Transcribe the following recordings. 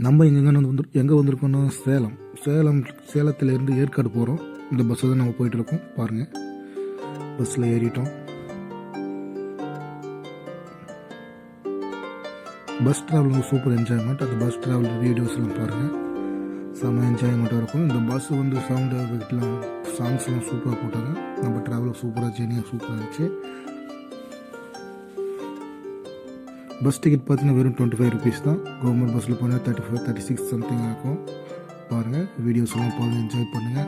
நம்ம எங்கே வந்திருக்கோம்னா சேலத்திலேருந்து ஏற்காடு போகிறோம். இந்த பஸ்ஸில் தான் நம்ம போயிட்டுருக்கோம். பாருங்கள், பஸ்ஸில் ஏறிட்டோம். Bus travelling super enjoyment. அந்த பஸ் ட்ராவல் வீடியோஸ்லாம் பாருங்கள், செம்ம என்ஜாய்மெண்ட்டாக இருக்கும். இந்த பஸ் சவுண்டு எஃபெக்ட்லாம் சாங்ஸ்லாம் சூப்பராக போட்டாங்க. நம்ம ட்ராவல் சூப்பராக ஜேர்னியாக சூப்பராக இருந்துச்சு. பஸ் டிக்கெட் பார்த்தீங்கன்னா வெறும் 25 ருபீஸ் தான். கவர்மெண்ட் பஸ்ஸில் போனால் 35, 36 சம்திங் இருக்கும். பாருங்கள், வீடியோஸ்லாம் பாருங்கள், என்ஜாய் பண்ணுங்கள்.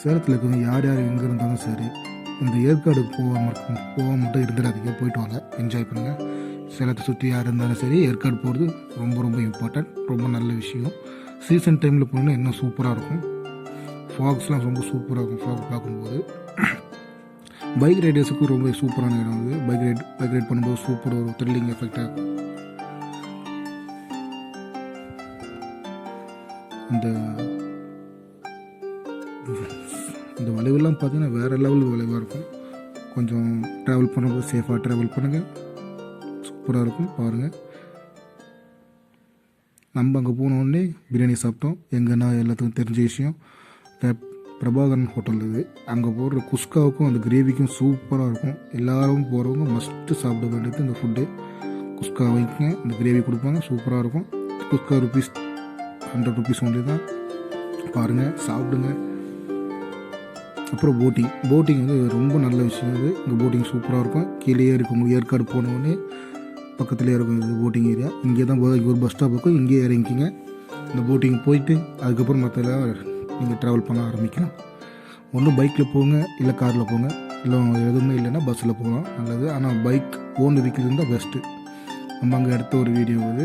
சேலத்தில் இருக்கவங்க யார் எங்கே இருந்தாலும் சரி, இந்த ஏற்காடு போக மட்டும் இருந்துடாதீங்க, போயிட்டு வாங்க, என்ஜாய் பண்ணுங்கள். சேலத்தை சுற்றி யார் இருந்தாலும் சரி, ஏற்காடு போகிறது ரொம்ப ரொம்ப இம்பார்ட்டன்ட், ரொம்ப நல்ல விஷயம். சீசன் டைமில் போனீங்கன்னா இன்னும் சூப்பராக இருக்கும். ஃபாக்ஸ்லாம் ரொம்ப சூப்பராக இருக்கும். ஃபாக் பார்க்கும்போது பைக் ரைடர்ஸுக்கு ரொம்ப சூப்பரான இடம் அது. பைக் ரைட் பண்ணும்போது சூப்பர் ஒரு த்ரில்லிங் எஃபெக்டாக இருக்கும். இந்த வளைவுலாம் பார்த்தீங்கன்னா வேறு லெவல் வளைவாக இருக்கும். கொஞ்சம் ட்ராவல் பண்ணும்போது சேஃபாக ட்ராவல் பண்ணுங்கள், சூப்பராக இருக்கும். பாருங்கள், நம்ம அங்கே போனோடனே பிரியாணி சாப்பிட்டோம். எங்கன்னா எல்லாத்துக்கும் தெரிஞ்ச விஷயம், பிரபாகரன் ஹோட்டல் இது. அங்கே போடுற குஸ்காவுக்கும் அந்த கிரேவிக்கும் சூப்பராக இருக்கும். எல்லோரும் போகிறவங்க மஸ்ட்டு சாப்பிட வேண்டியது இந்த ஃபுட்டு. குஸ்கா வைங்க, இந்த கிரேவி கொடுப்பாங்க, சூப்பராக இருக்கும். குஸ்கா ருபீஸ் 100 ருபீஸ் ஒன்லி தான். பாருங்கள், சாப்பிடுங்க. அப்புறம் போட்டிங் வந்து ரொம்ப நல்ல விஷயம் அது. இங்கே போட்டிங் சூப்பராக இருக்கும். கீழே இருக்கும். ஏற்காடு போனோடனே பக்கத்துலேயே இருக்கும் இது போட்டிங் ஏரியா. இங்கே தான் ஒரு பஸ் ஸ்டாப் இருக்கும், இங்கேயே இறங்கிக்கிங்க. இந்த போட்டிங் போயிட்டு அதுக்கப்புறம் மற்ற நீங்கள் ட்ராவல் பண்ண ஆரம்பிக்கலாம். ஒன்றும் பைக்கில் போங்க, இல்லை காரில் போங்க, இல்லை எதுவுமே இல்லைன்னா பஸ்ஸில் போகலாம், நல்லது. ஆனால் பைக் ஓன் வெஹிக்கிள் இருந்தால் பெஸ்ட்டு. நம்ம அங்கே எடுத்த ஒரு வீடியோ அது.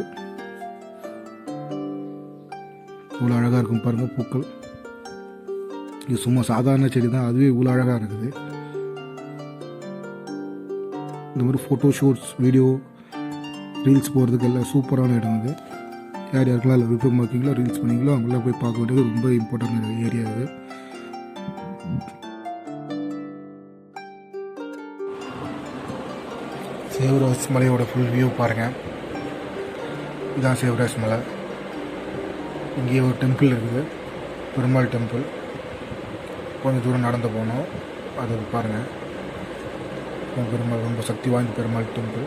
இவ்வளோ அழகாக இருக்கும் பாருங்கள், பூக்கள். இது சும்மா சாதாரண செடி தான், அதுவே இவ்வளோ அழகாக இருக்குது. இந்த மாதிரி ஃபோட்டோ ஷூட்ஸ், வீடியோ, ரீல்ஸ் போகிறதுக்கு எல்லாம் சூப்பரான இடம் அது. யார் யாருக்கெல்லாம் அதில் விருப்பம் பார்க்கிங்களோ, ரீல்ஸ் பண்ணிங்களோ அவங்களாம் போய் பார்க்க வேண்டியது ரொம்ப இம்பார்ட்டன்ட் ஏரியா இது. சேவராஜ் மலையோட ஃபுல் வியூ பாருங்கள். இதுதான் சேவராஜ் மலை. இங்கேயே ஒரு டெம்பிள் இருக்குது, பெருமாள் டெம்பிள். கொஞ்சம் தூரம் நடந்து போனோம், அது பாருங்கள். பெருமாள் ரொம்ப சக்தி வாய்ந்த பெருமாள் டெம்பிள்.